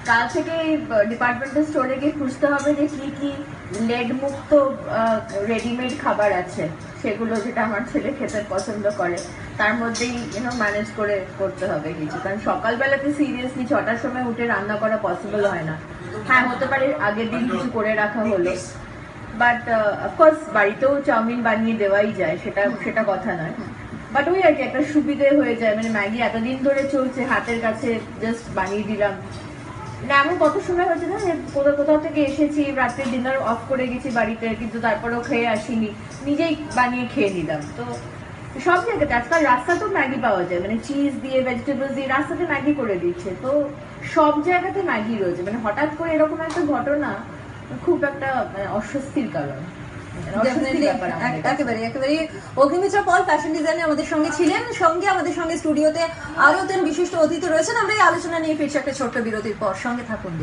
কাল থেকে ডিপার্টমেন্টাল স্টোরে গিয়ে খুঁজতে হবে যে কি কি লেড মুক্ত রেডিমেড খাবার আছে, সেগুলো যেটা আমার ছেলে খেতে পছন্দ করে তার মধ্যেই ম্যানেজ করে করতে হবে কিছু। কারণ সকালবেলাতে সিরিয়াসলি 6টার সময় উঠে রান্না করা পসিবল হয় না। হ্যাঁ, হতে পারে আগের দিন কিছু করে রাখা হলো, বাট অফকোর্স বাড়িতেও চাউমিন বানিয়ে দেওয়াই যায়, সেটা কথা নয়। বাট ওই আর কি একটা সুবিধে হয়ে যায়, মানে ম্যাগি এতদিন ধরে চলছে হাতের কাছে, জাস্ট বানিয়ে দিলাম না। এমন কত সময় হয়েছে না, কোথাও থেকে এসেছি, রাত্রে ডিনার অফ করে গেছি বাড়িতে, কিন্তু তারপরেও খেয়ে আসিনি, নিজেই বানিয়ে খেয়ে নিলাম। তো সব জায়গাতে আজকাল রাস্তাতেও ম্যাগি পাওয়া যায়, মানে চিজ দিয়ে ভেজিটেবলস দিয়ে রাস্তাতে ম্যাগি করে দিচ্ছে। তো সব জায়গাতে ম্যাগি রয়েছে, মানে হঠাৎ করে এরকম একটা ঘটনা খুব একটা অস্বস্তির কারণ। একেবারে অগ্নিমিত্রা পল ফ্যাশন ডিজাইনে আমাদের সঙ্গে ছিলেন, সঙ্গে আমাদের সঙ্গে স্টুডিওতে আরো বিশিষ্ট অতিথি রয়েছেন। আমরা এই আলোচনা নিয়ে ফিরছি একটা ছোট্ট বিরতির পর, সঙ্গে থাকুন।